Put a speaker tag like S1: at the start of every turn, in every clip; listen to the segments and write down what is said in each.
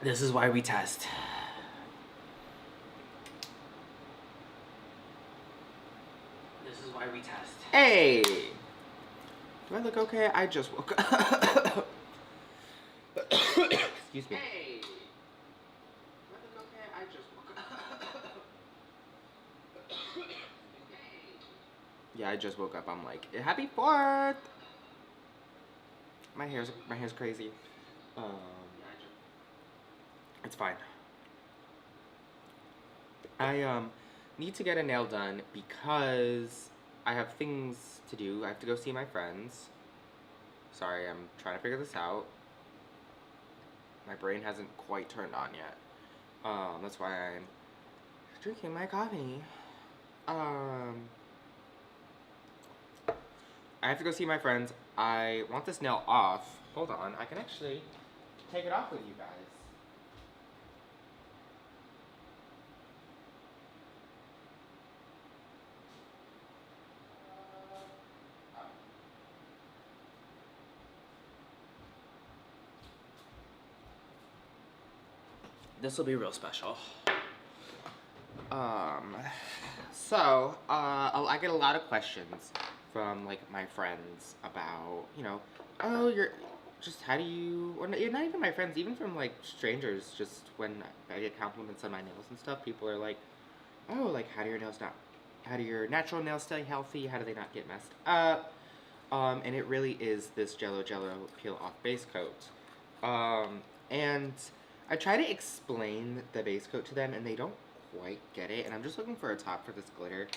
S1: This is why we test. This is why we test. Hey! Do I look okay? I just woke up. Excuse me. Hey! Do I look okay? I just woke up. Yeah, I just woke up. I'm like, happy 4th! My hair's crazy. It's fine. I need to get a nail done because I have things to do. I have to go see my friends. Sorry, I'm trying to figure this out. My brain hasn't quite turned on yet. That's why I'm drinking my coffee. I have to go see my friends. I want this nail off. Hold on, I can actually take it off with you guys. This will be real special. I get a lot of questions from like my friends about, oh, you're just how do you, or not even my friends, even from like strangers, just when I get compliments on my nails and stuff, people are like, oh, like how do your natural nails stay healthy? How do they not get messed up? And it really is this Jello peel off base coat. And I try to explain the base coat to them and they don't quite get it. And I'm just looking for a top for this glitter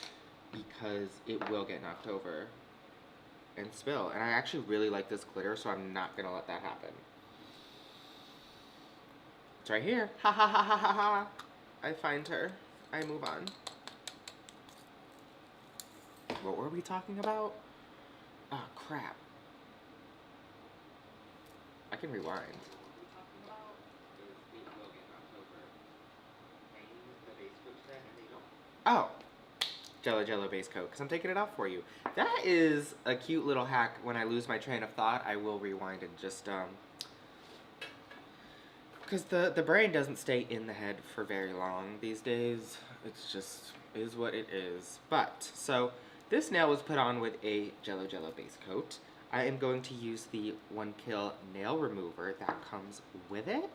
S1: because it will get knocked over and spill. And I actually really like this glitter, so I'm not gonna let that happen. It's right here. Ha ha ha ha ha ha. I find her. I move on. What were we talking about? Oh, crap. I can rewind. Oh, Jello base coat, because I'm taking it off for you. That is a cute little hack. When I lose my train of thought, I will rewind and just, because the brain doesn't stay in the head for very long these days. It's just, is what it is. But, so, this nail was put on with a Jello base coat. I am going to use the 1Kill nail remover that comes with it.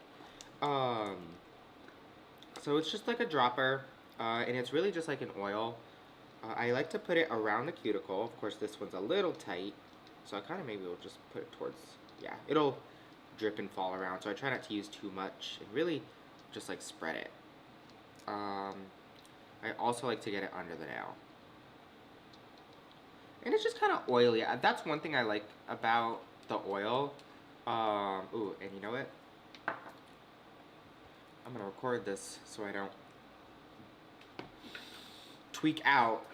S1: So it's just like a dropper, and it's really just like an oil. I like to put it around the cuticle. Of course, this one's a little tight, so I kind of maybe will just put it towards, yeah, it'll drip and fall around, so I try not to use too much, and really just like spread it. I also like to get it under the nail. And it's just kind of oily. That's one thing I like about the oil. Ooh, and you know what? I'm gonna record this so I don't tweak out.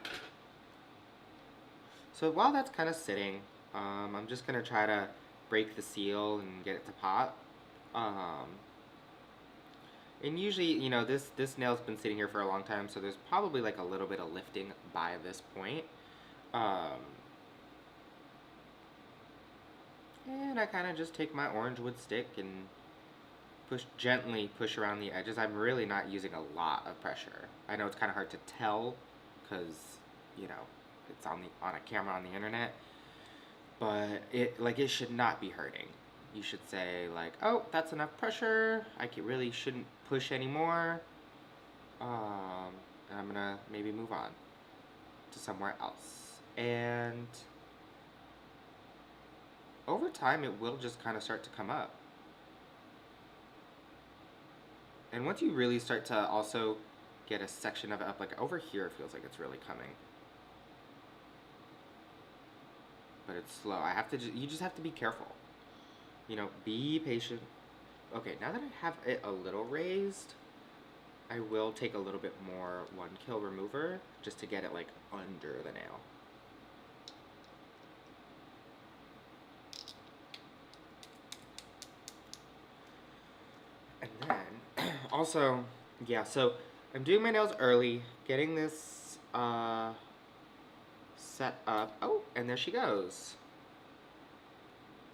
S1: So while that's kind of sitting, I'm just gonna try to break the seal and get it to pop. And usually, this nail's been sitting here for a long time, so there's probably like a little bit of lifting by this point. And I kind of just take my orange wood stick and gently push around the edges. I'm really not using a lot of pressure. I know it's kind of hard to tell because, it's on a camera on the internet, but it should not be hurting. You should say like, oh, that's enough pressure. Really shouldn't push anymore. And I'm gonna maybe move on to somewhere else. And over time, it will just kind of start to come up. And once you really start to also get a section of it up, like over here, it feels like it's really coming. But it's slow. You just have to be careful. Be patient. Okay, now that I have it a little raised, I will take a little bit more 1Kill remover just to get it like under the nail. And then, also, yeah, so I'm doing my nails early, getting this set up. Oh, and there she goes.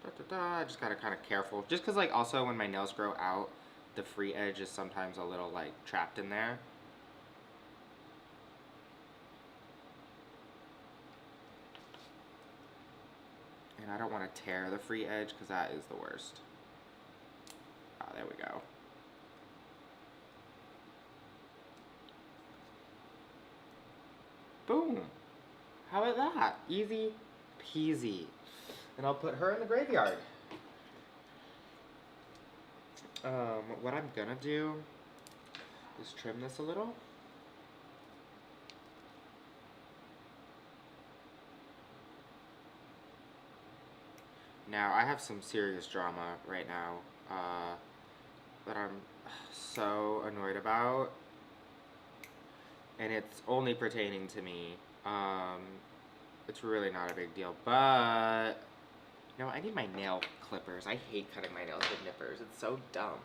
S1: I just gotta kind of careful. Just because, like, also when my nails grow out, the free edge is sometimes a little like trapped in there. And I don't want to tear the free edge because that is the worst. Oh, there we go. Boom. How about that? Easy peasy. And I'll put her in the graveyard. What I'm gonna do is trim this a little. Now, I have some serious drama right now that I'm so annoyed about. And it's only pertaining to me. It's really not a big deal, but you know, I need my nail clippers. I hate cutting my nails with nippers. It's so dumb.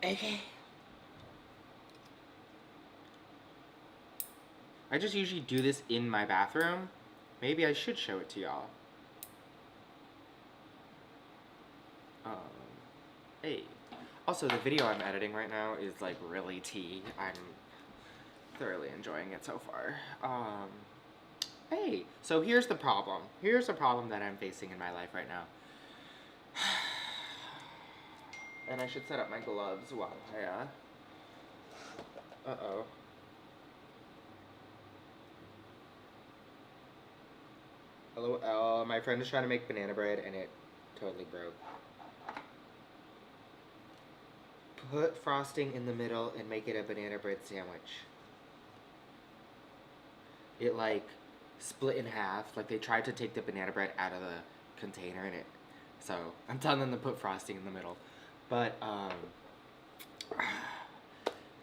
S1: Okay. I just usually do this in my bathroom. Maybe I should show it to y'all. Hey. Also, the video I'm editing right now is like really tea. I'm thoroughly enjoying it so far. Hey. So here's the problem. Here's the problem that I'm facing in my life right now. And I should set up my gloves while I, uh-oh. LOL, my friend is trying to make banana bread and it totally broke. Put frosting in the middle and make it a banana bread sandwich. It like split in half. Like they tried to take the banana bread out of the container and it. So I'm telling them to put frosting in the middle. But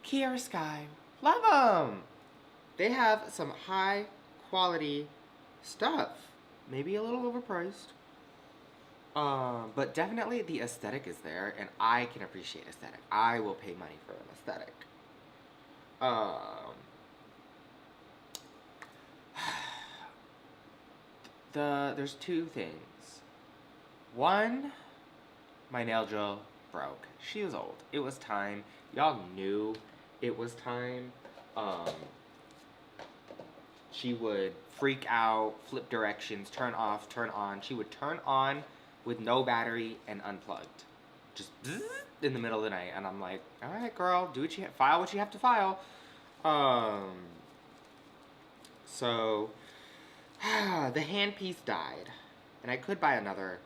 S1: Kiara Sky, love them. They have some high quality stuff. Maybe a little overpriced. But definitely the aesthetic is there, and I can appreciate aesthetic. I will pay money for an aesthetic. There's two things. One, my nail drill broke. She was old. It was time. Y'all knew it was time. She would freak out, flip directions, turn off, turn on. She would turn on with no battery and unplugged. Just in the middle of the night. And I'm like, all right, girl, do what you file what you have to file. So the handpiece died. And I could buy another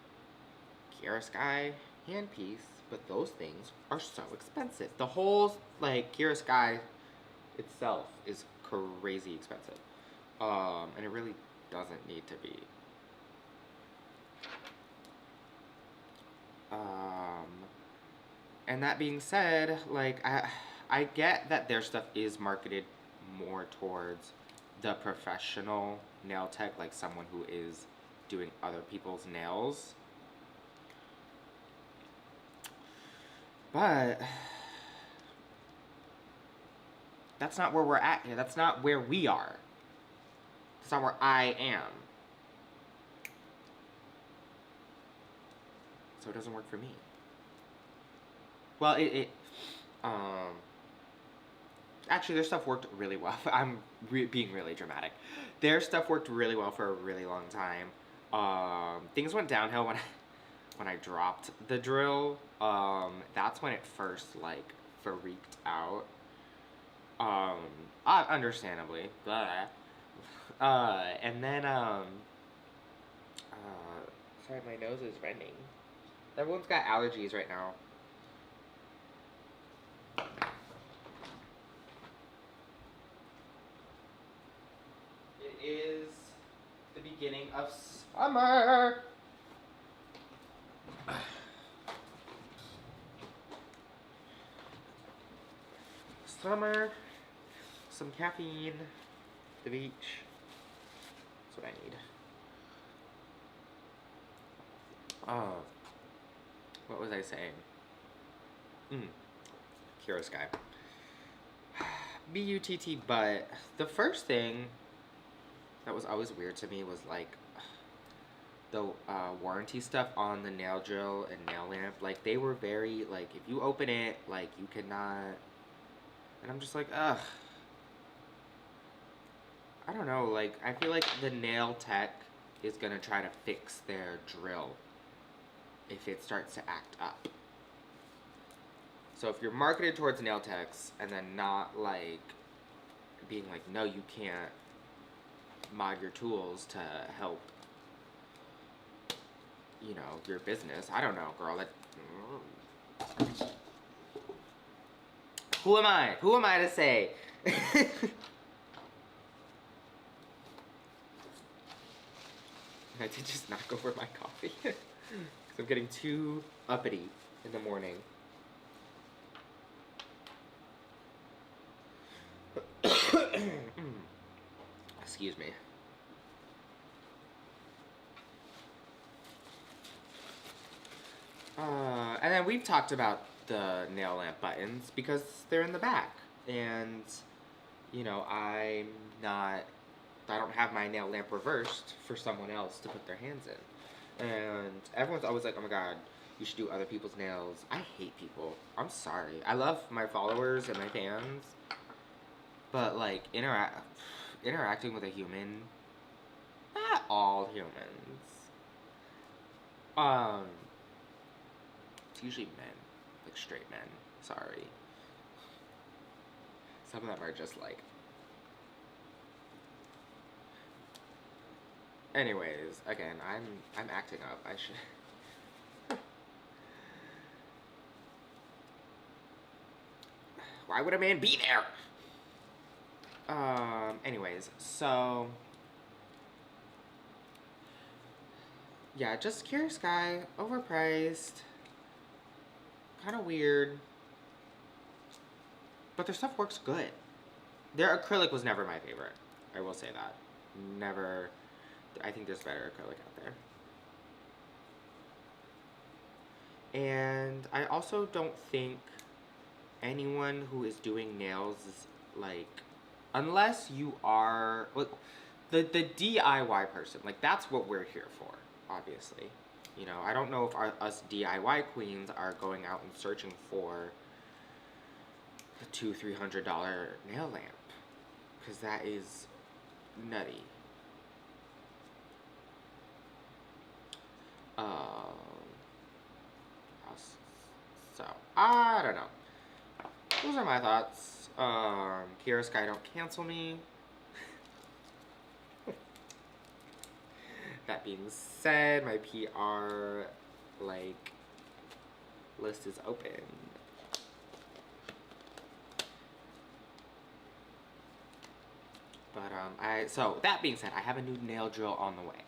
S1: Kiara Sky handpiece, but those things are so expensive. The whole, like, Kiara Sky itself is crazy expensive. And it really doesn't need to be. And that being said, like, I get that their stuff is marketed more towards the professional nail tech, like someone who is doing other people's nails. But that's not where we're at here. That's not where we are. That's not where I am. So it doesn't work for me. Well, actually, their stuff worked really well. I'm being really dramatic. Their stuff worked really well for a really long time. Things went downhill when I dropped the drill. That's when it first, like, freaked out. Understandably. Blah. And then, sorry, my nose is running. Everyone's got allergies right now. It is the beginning of summer. Summer, some caffeine, the beach. That's what I need. What was I saying? Hero Sky. B-U-T-T, but the first thing that was always weird to me was like the warranty stuff on the nail drill and nail lamp. Like they were very like if you open it, like you cannot. And I'm just like, ugh. I don't know. Like I feel like the nail tech is gonna try to fix their drill if it starts to act up. So if you're marketed towards nail techs and then not like being like, no, you can't mod your tools to help, you know, your business. I don't know, girl. Who am I? Who am I to say? I did just knock over my coffee because I'm getting too uppity in the morning. Excuse me. And then we've talked about the nail lamp buttons because they're in the back. And, you know, I don't have my nail lamp reversed for someone else to put their hands in. And everyone's always like, oh my god, you should do other people's nails. I hate people. I'm sorry. I love my followers and my fans. But, like, interacting with a human, not all humans. It's usually men, like straight men. Sorry. Some of them are just like. Anyways, again, I'm acting up. I should. Why would a man be there? Anyways, so yeah, just Curious Guy, overpriced, kind of weird, but their stuff works good. Their acrylic was never my favorite. I will say that. Never. I think there's better acrylic out there. And I also don't think anyone who is doing nails is like, unless you are like, the DIY person, like that's what we're here for, obviously. You know, I don't know if us DIY queens are going out and searching for a $200-300 nail lamp, because that is nutty. So I don't know. Those are my thoughts. Kiera Sky, don't cancel me. That being said, my PR like list is open. But so that being said, I have a new nail drill on the way.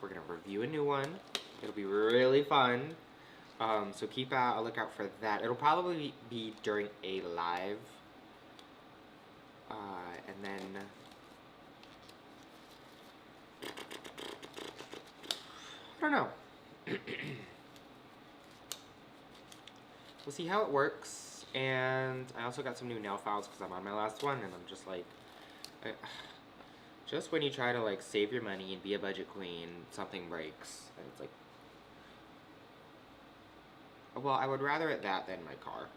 S1: We're gonna review a new one. It'll be really fun. So keep a lookout for that. It'll probably be during a live. And then I don't know. We'll see how it works. And I also got some new nail files because I'm on my last one, and I'm just like, just when you try to like save your money and be a budget queen, something breaks. And it's like, well, I would rather it that than my car.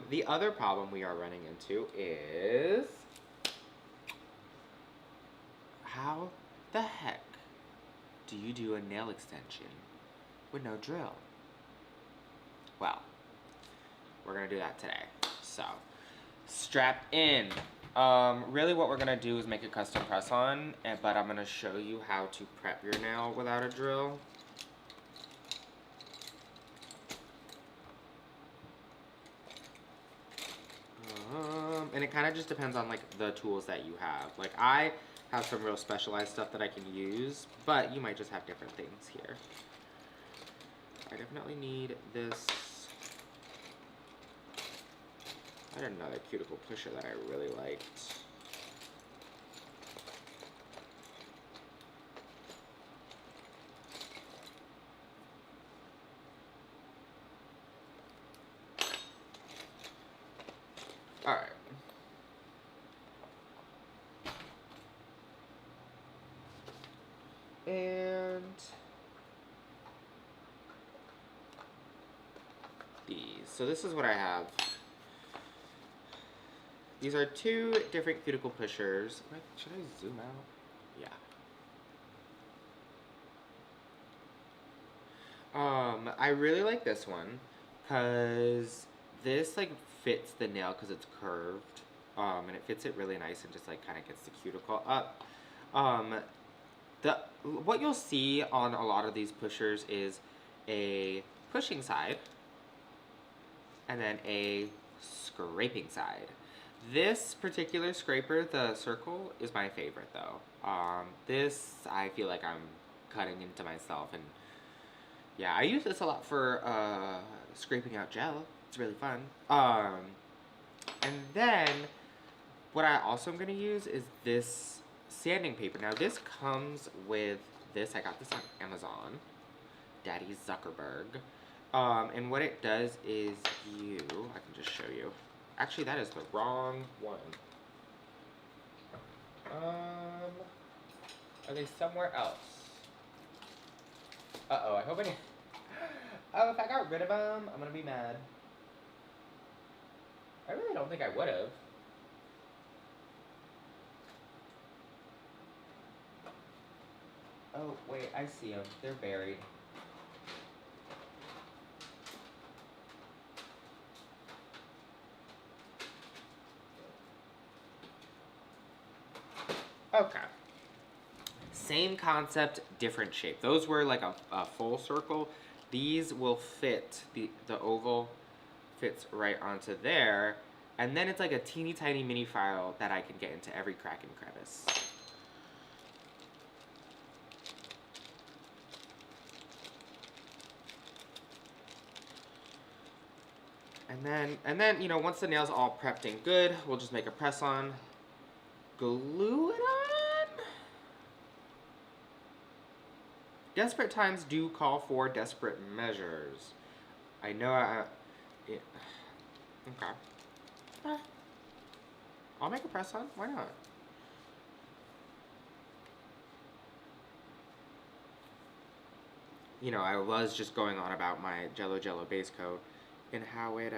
S1: The other problem we are running into is, how the heck do you do a nail extension with no drill? Well, we're gonna do that today. So, strap in. Really what we're gonna do is make a custom press on, but I'm gonna show you how to prep your nail without a drill. And it kind of just depends on like the tools that you have. Like I have some real specialized stuff that I can use, but you might just have different things here. I definitely need this. I had another cuticle pusher that I really liked. So this is what I have. These are two different cuticle pushers. Wait, should I zoom out? Yeah. I really like this one because this like fits the nail because it's curved. And it fits it really nice and just like kind of gets the cuticle up. Um, the what you'll see on a lot of these pushers is a pushing side and then a scraping side. This particular scraper, the circle, is my favorite though. This I feel like I'm cutting into myself, and yeah, I use this a lot for scraping out gel. It's really fun. And then what I also am gonna use is this sanding paper. Now this comes with this. I got this on Amazon. Daddy Zuckerberg. And what it does is I can just show you. Actually, that is the wrong one. Are they somewhere else? Uh-oh, I hope I didn't. Oh, if I got rid of them, I'm gonna be mad. I really don't think I would have. Oh, wait, I see them. They're buried. Okay. Same concept, different shape. Those were like a full circle. These will fit, the oval fits right onto there. And then it's like a teeny tiny mini file that I can get into every crack and crevice. And then, you know, once the nail's all prepped and good, we'll just make a press on, glue it on. Desperate times do call for desperate measures. I know yeah. Okay. I'll make a press on, why not? You know, I was just going on about my Jello base coat and how it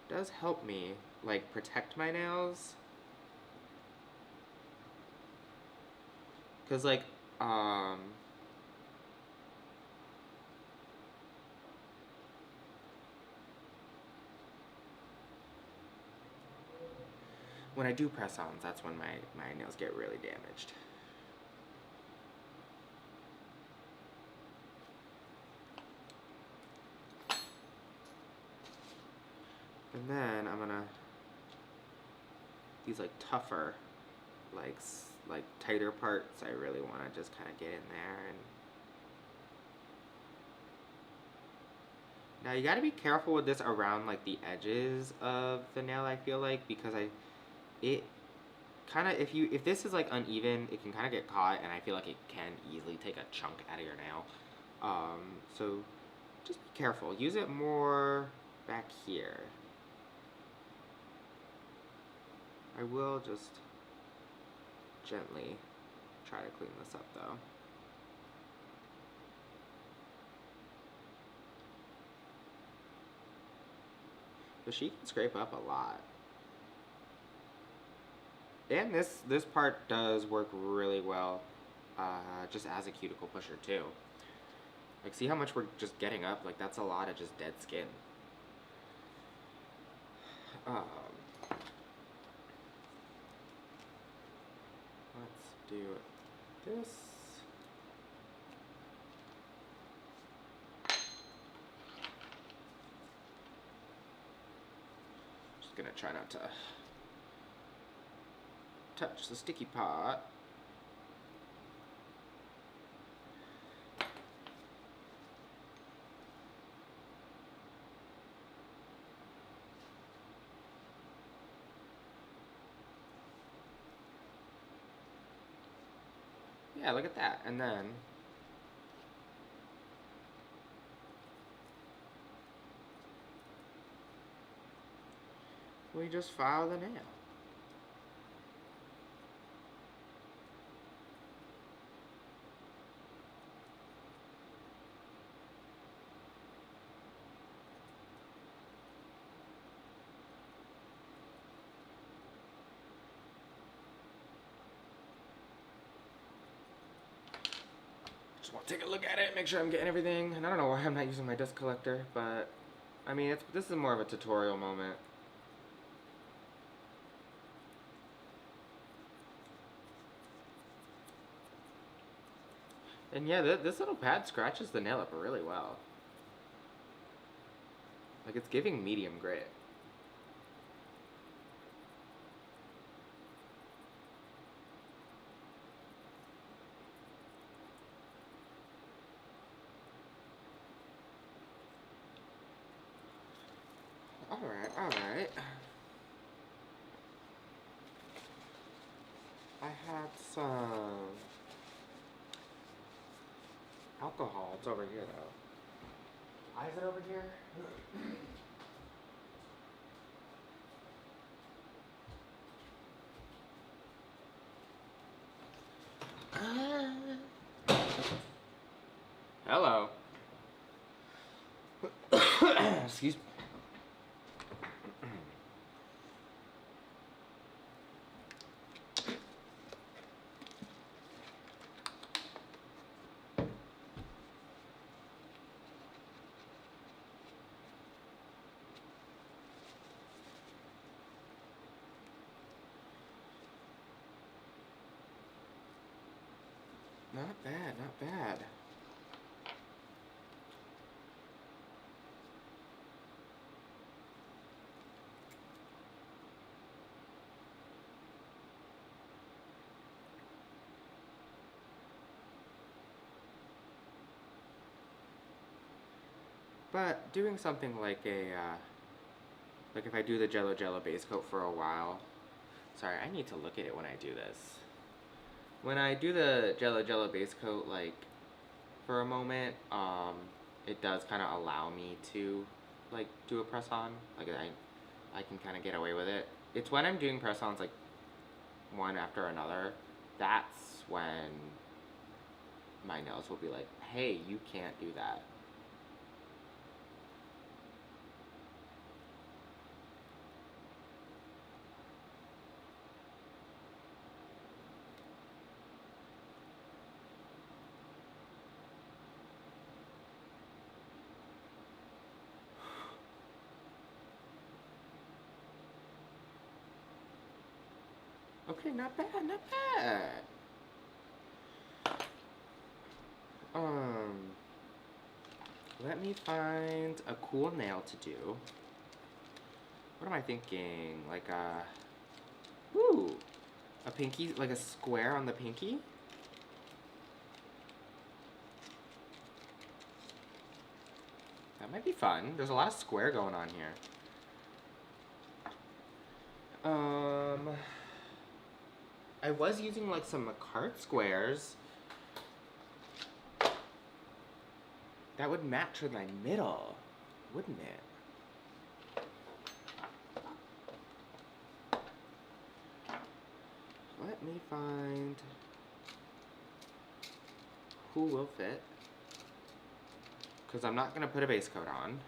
S1: does help me like protect my nails. Cause like when I do press-ons, that's when my nails get really damaged. And then I'm gonna, these like tougher, like tighter parts, I really wanna just kinda get in there and. Now you gotta be careful with this around like the edges of the nail, I feel like, because it kind of, if this is like uneven, it can kind of get caught, and I feel like it can easily take a chunk out of your nail. So just be careful. Use it more back here. I will just gently try to clean this up though. But she can scrape up a lot. And this part does work really well just as a cuticle pusher too. Like, see how much we're just getting up? Like, that's a lot of just dead skin. Let's do this. Just gonna try not to touch the sticky part. Yeah, look at that. And then we just file the nail. want to take a look at it, make sure I'm getting everything. And I don't know why I'm not using my dust collector, but I mean, this is more of a tutorial moment. And yeah, this little pad scratches the nail up really well. Like, it's giving medium grit. Alright, alright. I had some alcohol. It's over here, though. Why is it over here? Hello. Excuse me. Not bad, not bad. But doing something like like if I do the Jello Jello base coat for a while. Sorry, I need to look at it when I do this. When I do the Jello Jello base coat, like, for a moment, it does kind of allow me to, like, do a press-on. Like, I can kind of get away with it. It's when I'm doing press-ons, like, one after another, that's when my nails will be like, hey, you can't do that. Okay, not bad, not bad. Let me find a cool nail to do. What am I thinking? Like ooh, a pinky, like a square on the pinky? That might be fun. There's a lot of square going on here. I was using like some cart squares. That would match with my middle, wouldn't it? Let me find who will fit. Because I'm not going to put a base coat on.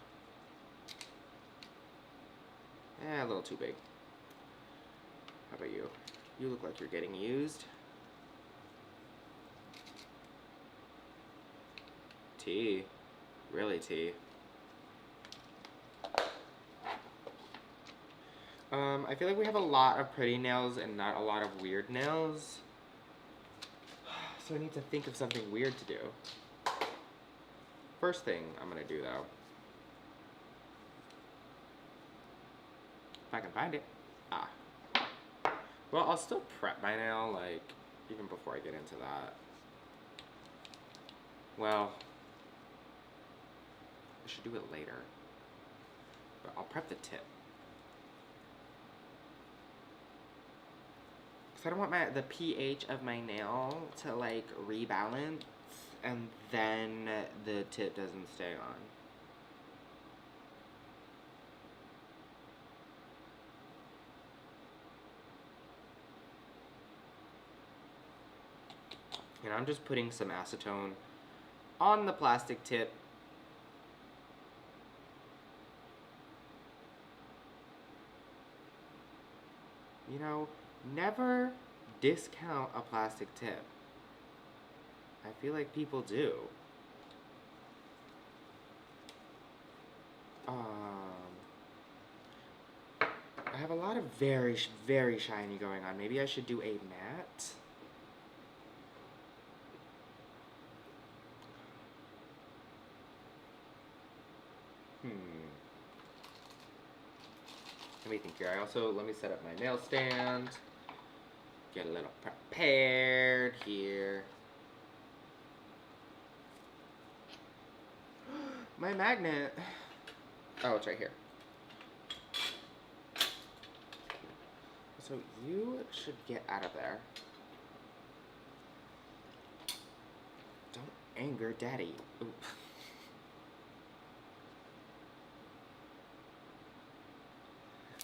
S1: A little too big. How about you? You look like you're getting used. Tea. Really tea. I feel like we have a lot of pretty nails and not a lot of weird nails. So I need to think of something weird to do. First thing I'm gonna do though, if I can find it. Well, I'll still prep my nail, like, even before I get into that. Well, I should do it later. But I'll prep the tip. Because I don't want the pH of my nail to, like, rebalance and then the tip doesn't stay on. And I'm just putting some acetone on the plastic tip. You know, never discount a plastic tip. I feel like people do. I have a lot of very, very shiny going on. Maybe I should do a matte. Let me think here. Let me set up my nail stand. Get a little prepared here. My magnet. Oh, it's right here. So you should get out of there. Don't anger Daddy. Ooh.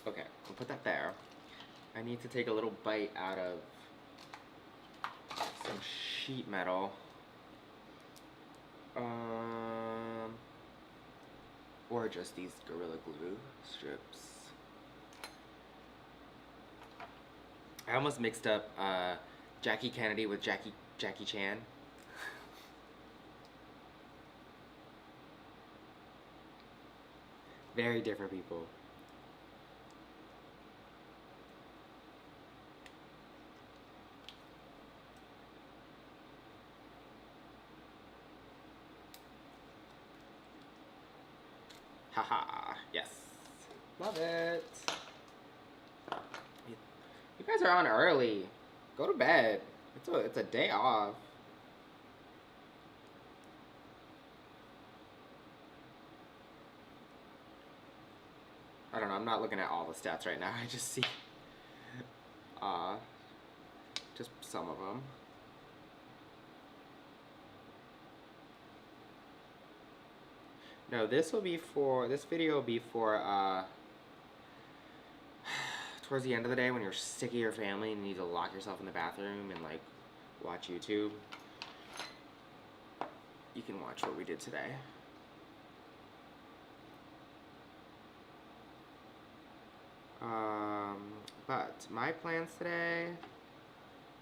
S1: Okay, I'll put that there. I need to take a little bite out of some sheet metal. Or just these Gorilla Glue strips. I almost mixed up Jackie Kennedy with Jackie Chan. Very different people. Haha, yes. Love it. You guys are on early. Go to bed. It's a day off. I don't know, I'm not looking at all the stats right now. I just see just some of them. No, this video will be for towards the end of the day when you're sick of your family and you need to lock yourself in the bathroom and like watch YouTube. You can watch what we did today. But my plans today,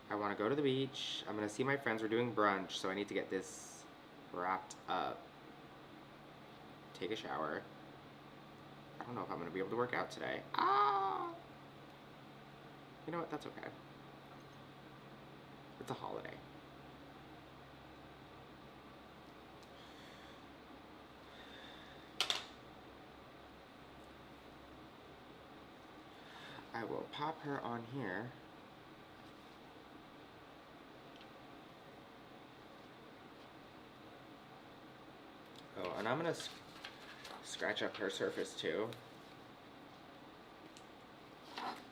S1: I want to go to the beach. I'm going to see my friends. We're doing brunch, so I need to get this wrapped up. Take a shower. I don't know if I'm going to be able to work out today. You know what? That's okay. It's a holiday. I will pop her on here. Oh, and I'm going to scratch up her surface too.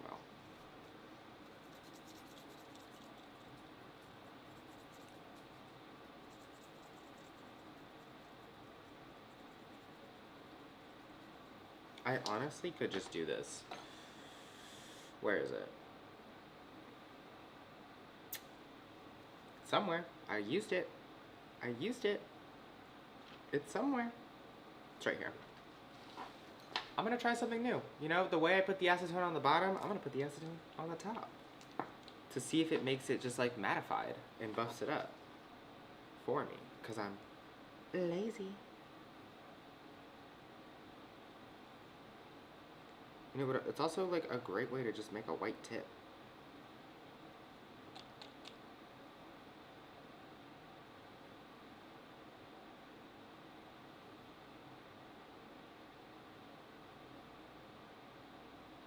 S1: Well. I honestly could just do this. Where is it? Somewhere. I used it. I used it. It's somewhere. It's right here. I'm gonna try something new. You know, the way I put the acetone on the bottom, I'm gonna put the acetone on the top. To see if it makes it just like mattified and buffs it up for me. Because I'm lazy. You know, but it's also like a great way to just make a white tip.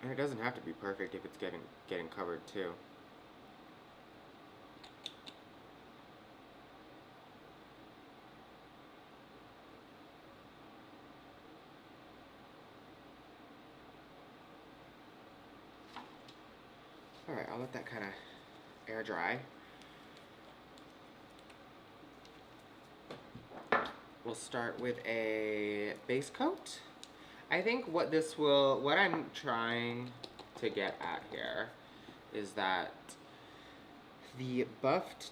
S1: And it doesn't have to be perfect if it's getting covered too. Alright, I'll let that kind of air dry. We'll start with a base coat. I think what I'm trying to get at here is that the buffed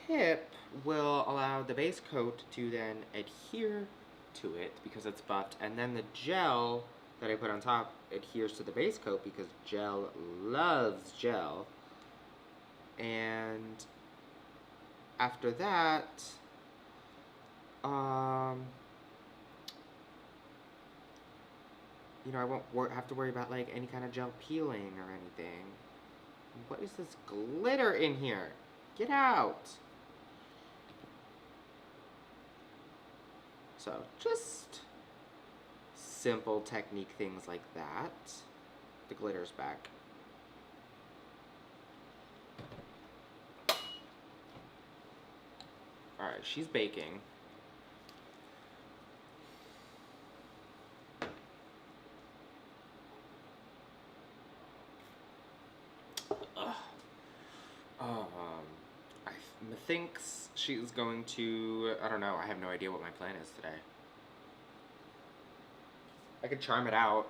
S1: tip will allow the base coat to then adhere to it because it's buffed, and then the gel that I put on top adheres to the base coat because gel loves gel. And after that, um, I won't have to worry about like any kind of gel peeling or anything. What is this glitter in here? Get out! So just simple technique things like that. The glitter's back. Alright, she's baking. Ugh. I thinks she's going to, I don't know, I have no idea what my plan is today. I could charm it out.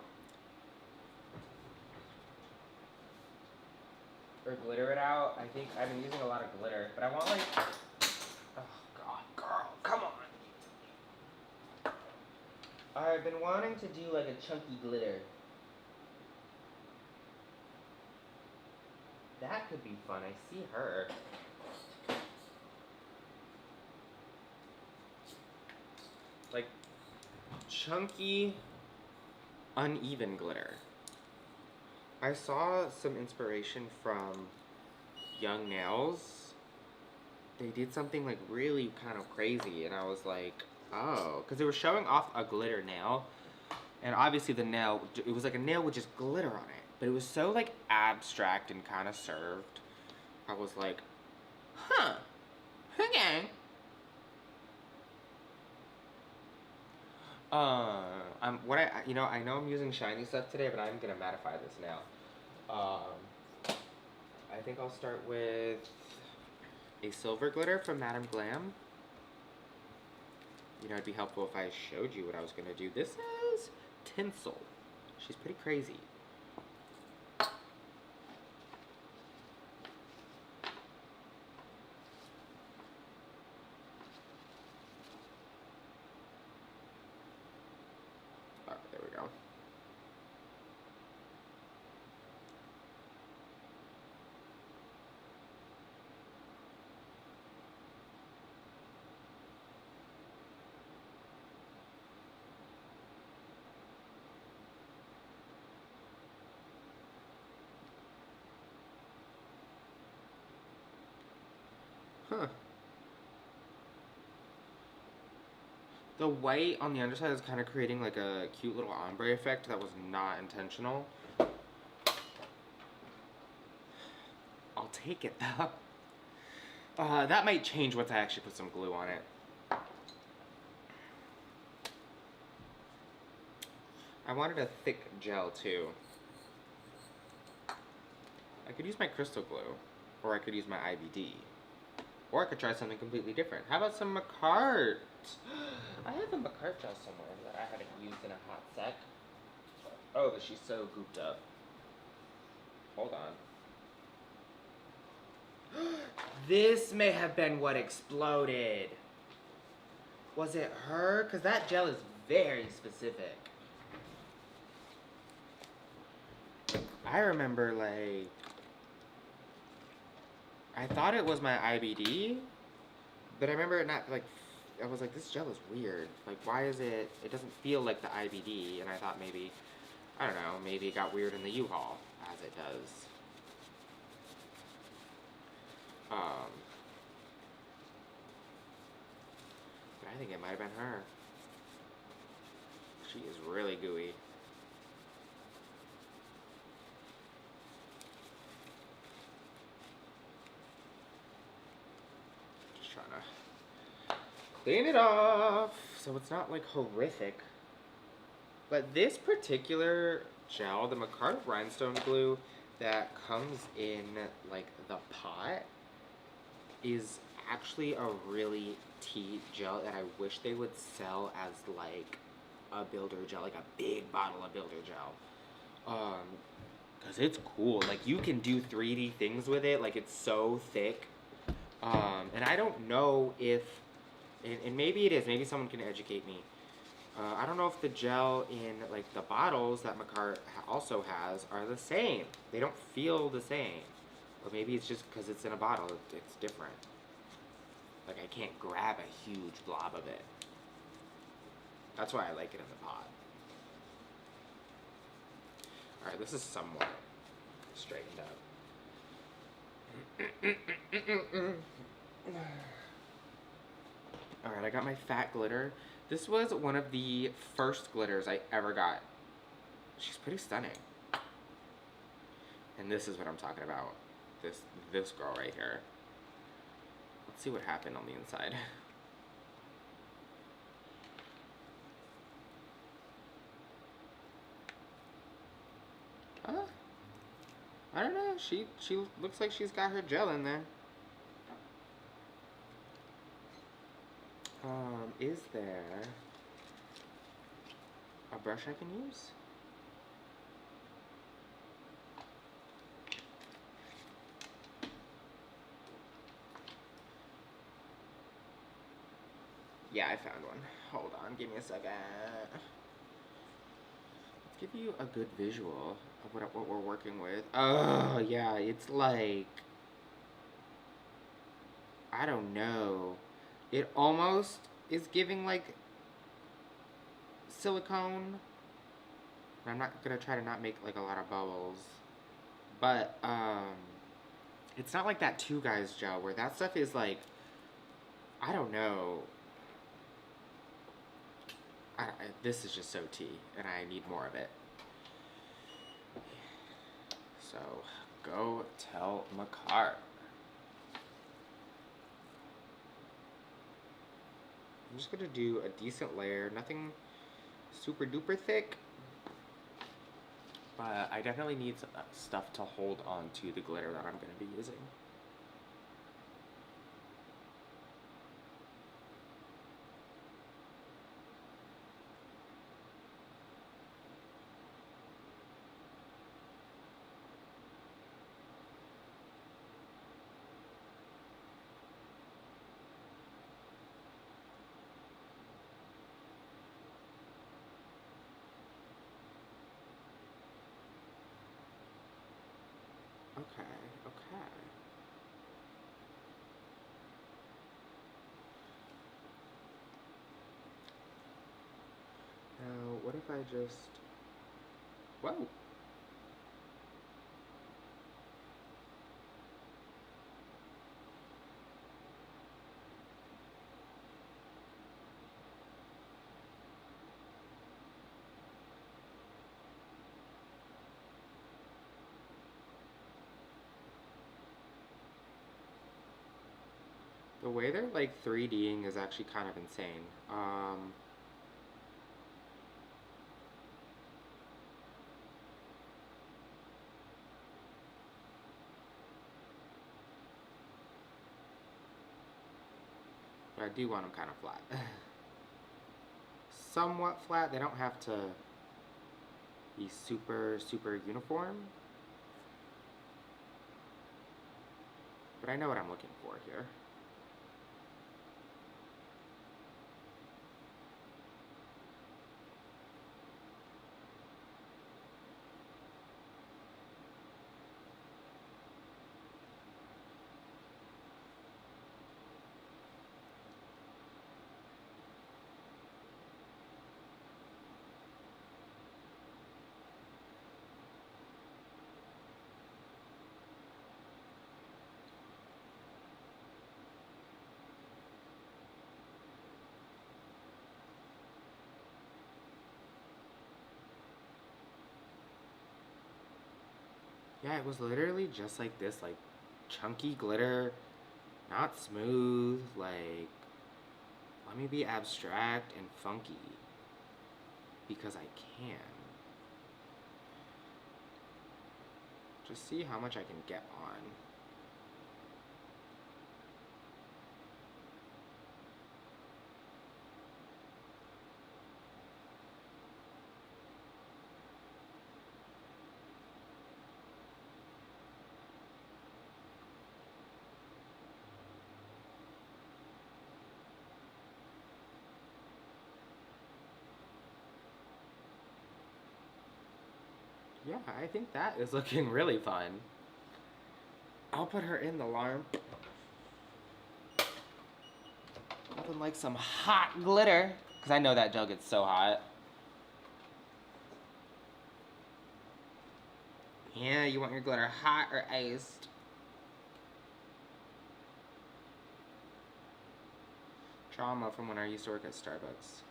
S1: Or glitter it out. I think I've been using a lot of glitter, but I want like, oh god, girl, come on. I've been wanting to do like a chunky glitter. That could be fun. I see her. Like, chunky, uneven glitter. I saw some inspiration from Young Nails. They did something like really kind of crazy, and I was like, oh, because they were showing off a glitter nail, and obviously the nail, it was like a nail with just glitter on it, but it was so like abstract and kind of served. I was like, huh, okay. I know I'm using shiny stuff today, but I'm gonna mattify this now. I think I'll start with a silver glitter from Madame Glam. It'd be helpful if I showed you what I was gonna do. This is Tinsel. She's pretty crazy. There we go. Huh. The white on the underside is kind of creating like a cute little ombre effect that was not intentional. I'll take it though. That might change once I actually put some glue on it. I wanted a thick gel too. I could use my crystal glue, or I could use my IBD. Or I could try something completely different. How about some Macart? I have a Macart gel somewhere that I haven't used in a hot sec. Oh, but she's so gooped up. Hold on. This may have been what exploded. Was it her? Because that gel is very specific. I remember, like, I thought it was my IBD, but I remember it not, like, I was like, this gel is weird. Like, why is it doesn't feel like the IBD, and I thought maybe, I don't know, maybe it got weird in the U-Haul, as it does. But I think it might have been her. She is really gooey. Just trying to clean it off so it's not like horrific. But this particular gel, the Macart Rhinestone Glue that comes in like the pot, is actually a really tea gel that I wish they would sell as like a builder gel, like a big bottle of builder gel. Cause it's cool. Like you can do 3D things with it. Like it's so thick. And I don't know if, and maybe it is. Maybe someone can educate me. I don't know if the gel in like the bottles that Macart also has are the same. They don't feel the same. Or maybe it's just because it's in a bottle, it's different. Like, I can't grab a huge blob of it. That's why I like it in the pot. Alright, this is somewhat straightened up. Alright, I got my fat glitter. This was one of the first glitters I ever got. She's pretty stunning. And this is what I'm talking about. This girl right here. Let's see what happened on the inside. I don't know. She looks like she's got her gel in there. Is there a brush I can use? Yeah, I found one. Hold on, give me a second. Let's give you a good visual of what we're working with. Oh, yeah, it's like, I don't know. It almost is giving like silicone. I'm not gonna try to not make like a lot of bubbles. But it's not like that Two Guys gel where that stuff is like, I don't know. This is just so tea, and I need more of it. So, go tell Makar. I'm just gonna do a decent layer, nothing super duper thick, but I definitely need stuff to hold on to the glitter that I'm gonna be using. Okay, okay. Now, what if I just... Whoa! The way they're like 3Ding is actually kind of insane. But I do want them kind of flat. Somewhat flat. They don't have to be super, super uniform. But I know what I'm looking for here. Yeah, it was literally just like this, like chunky glitter, not smooth, like, let me be abstract and funky because I can. Just see how much I can get on. Yeah, I think that is looking really fun. I'll put her in the alarm. up in like some hot glitter. Because I know that gel gets so hot. Yeah, you want your glitter hot or iced? Trauma from when I used to work at Starbucks.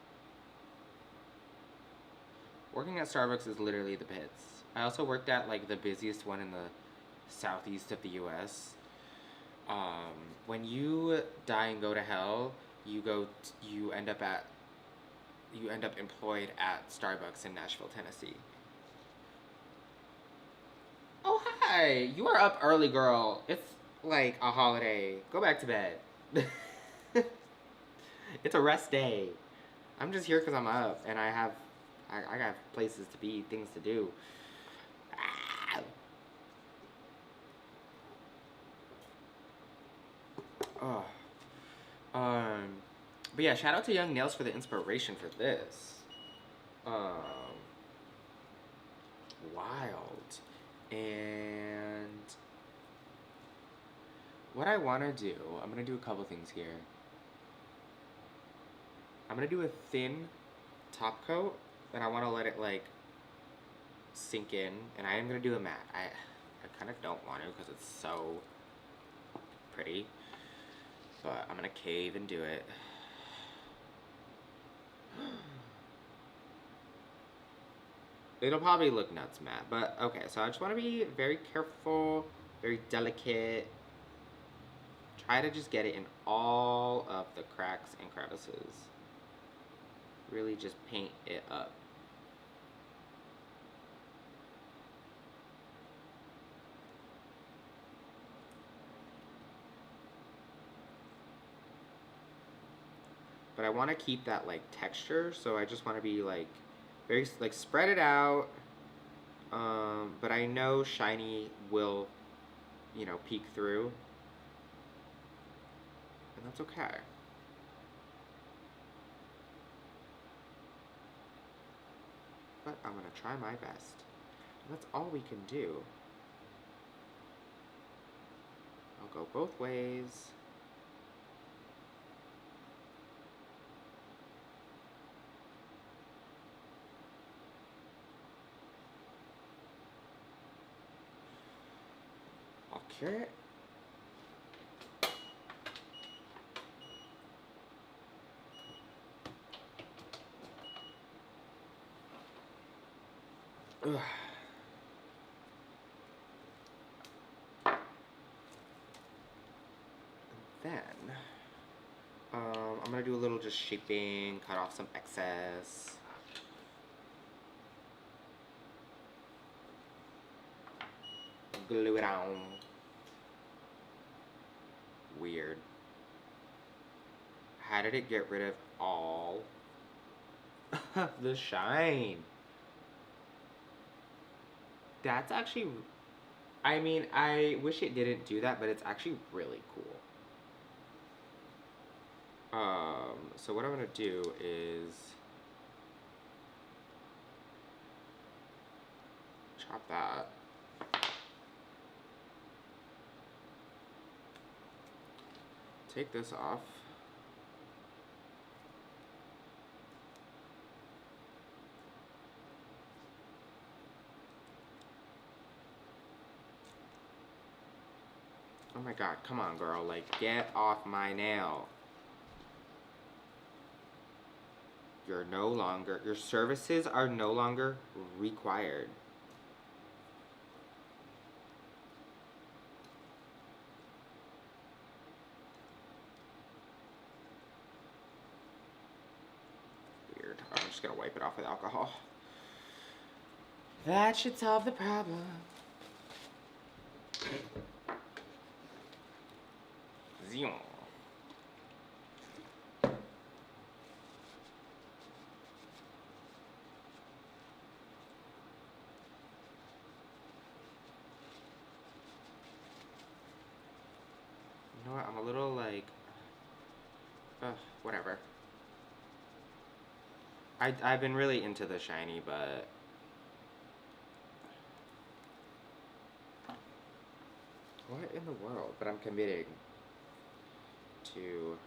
S1: Working at Starbucks is literally the pits. I also worked at like the busiest one in the southeast of the U.S. When you die and go to hell, you end up employed at Starbucks in Nashville, Tennessee. Oh hi, you are up early, girl. It's like a holiday. Go back to bed. It's a rest day. I'm just here because I'm up and I got places to be, things to do. Ah. Oh. But yeah, shout out to Young Nails for the inspiration for this. Wild. And what I want to do, I'm going to do a couple things here. I'm going to do a thin top coat, and I want to let it like sink in, and I am going to do a matte. I kind of don't want to because it's so pretty, but I'm going to cave and do it. It'll probably look nuts matte, but okay, so I just want to be very careful, very delicate. Try to just get it in all of the cracks and crevices. Really just paint it up. But I want to keep that like texture, so I just want to be like very like spread it out. But I know shiny will, you know, peek through, and that's okay. But I'm gonna try my best. And that's all we can do. I'll go both ways. I'll cure it. Ugh. Then, I'm gonna do a little just shaping, cut off some excess. Glue it on. Weird. How did it get rid of all the shine? That's actually, I mean, I wish it didn't do that, but it's actually really cool. So what I'm gonna do is chop that. Take this off. Oh my god, come on girl, like get off my nail. Your services are no longer required. Weird. I'm just gonna wipe it off with alcohol. That should solve the problem. Zion. You know what? I'm a little like, whatever. I've been really into the shiny, but what in the world? But I'm committing to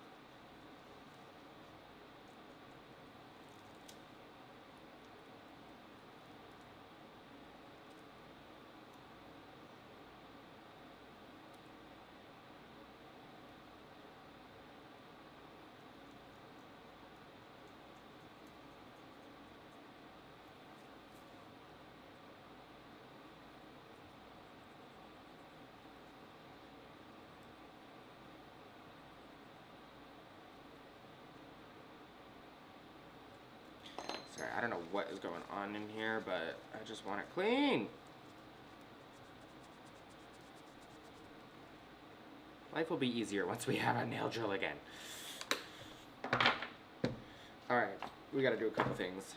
S1: Alright, I don't know what is going on in here, but I just want it clean. Life will be easier once we have a nail drill again. Alright, we gotta do a couple things.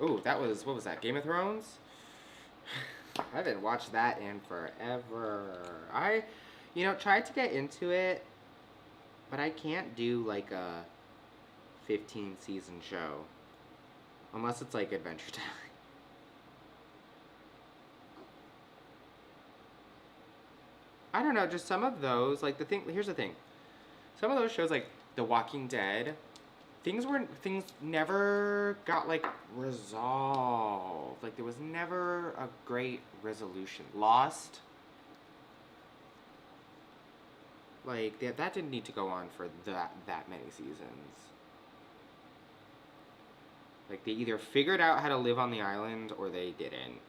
S1: Oh, that was, what was that, Game of Thrones? I haven't watched that in forever. I, tried to get into it, but I can't do like a 15 season show. Unless it's like Adventure Time. I don't know, just some of those, like here's the thing. Some of those shows like The Walking Dead, things never got like resolved. Like there was never a great resolution. Lost, like that didn't need to go on for that many seasons. Like they either figured out how to live on the island or they didn't.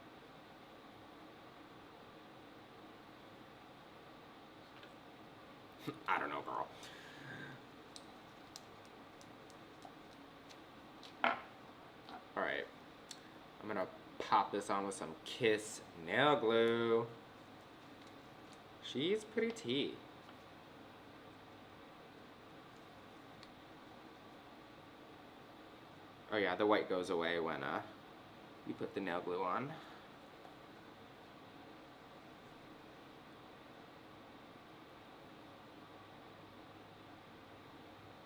S1: I don't know, girl. Alright. I'm gonna pop this on with some Kiss nail glue. She's pretty tea. Oh yeah, the white goes away when you put the nail glue on.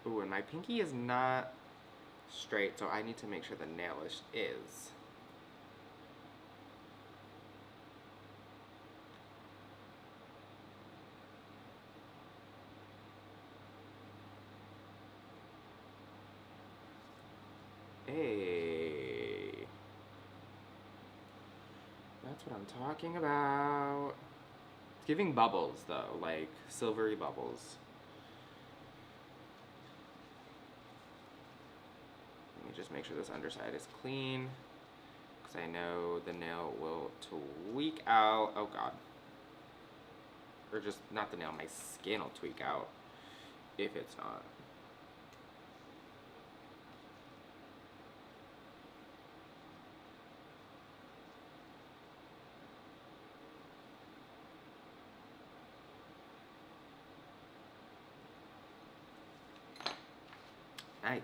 S1: Ooh, and my pinky is not straight, so I need to make sure the nail is. Hey. That's what I'm talking about. It's giving bubbles, though, like silvery bubbles. Let me just make sure this underside is clean, because I know the nail will tweak out. Oh god. Or just, not the nail, my skin will tweak out if it's not. Nice.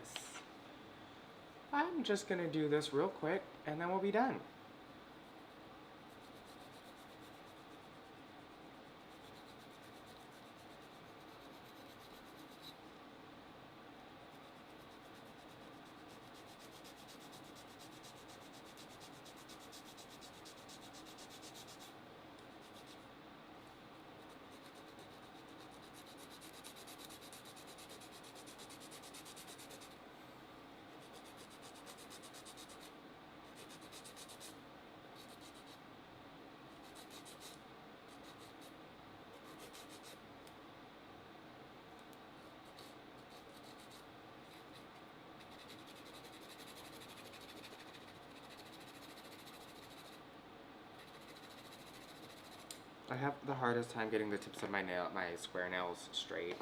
S1: I'm just gonna do this real quick and then we'll be done. I have the hardest time getting the tips of my square nails straight.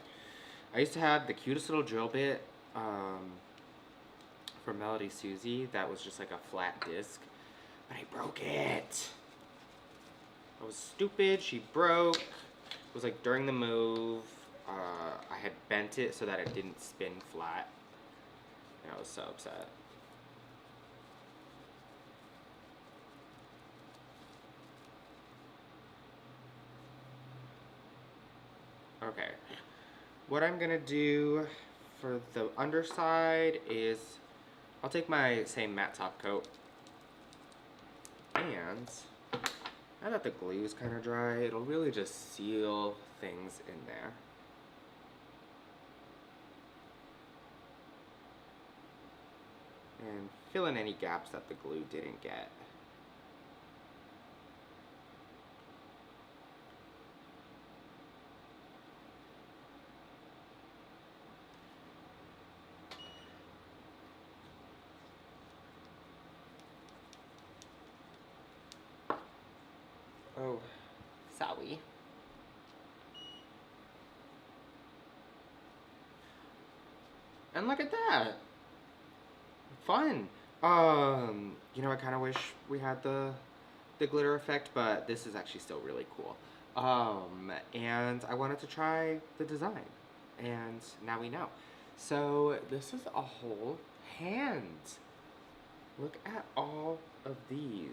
S1: I used to have the cutest little drill bit from Melody Susie that was just like a flat disc, but I broke it. I was stupid, she broke. It was like during the move, I had bent it so that it didn't spin flat, and I was so upset. Okay, what I'm gonna do for the underside is I'll take my same matte top coat, and now that the glue is kind of dry, it'll really just seal things in there. And fill in any gaps that the glue didn't get. Oh, sorry. And look at that. Fun. I kind of wish we had the glitter effect, but this is actually still really cool. And I wanted to try the design, and now we know. So this is a whole hand. Look at all of these.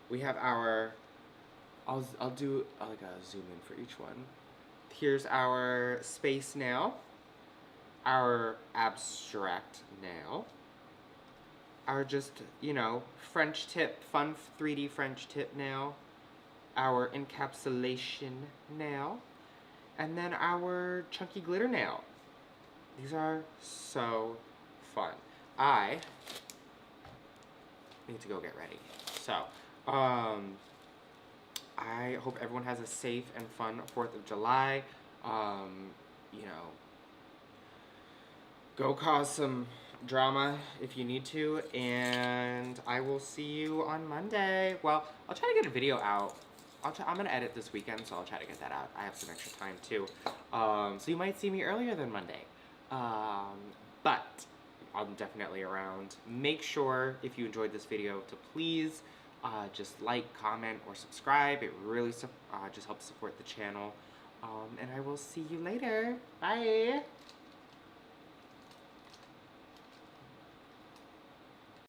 S1: We have our, I'll do like a zoom in for each one. Here's our space nail, our abstract nail, our just, French tip, fun 3D French tip nail, our encapsulation nail, and then our chunky glitter nail. These are so fun. I need to go get ready. So, I hope everyone has a safe and fun 4th of July. Go cause some drama if you need to, and I will see you on Monday. Well, I'll try to get a video out. I'm gonna edit this weekend, so I'll try to get that out. I have some extra time too. So you might see me earlier than Monday. But I'm definitely around. Make sure, if you enjoyed this video, to please just like, comment, or subscribe. It really just helps support the channel. And I will see you later. Bye!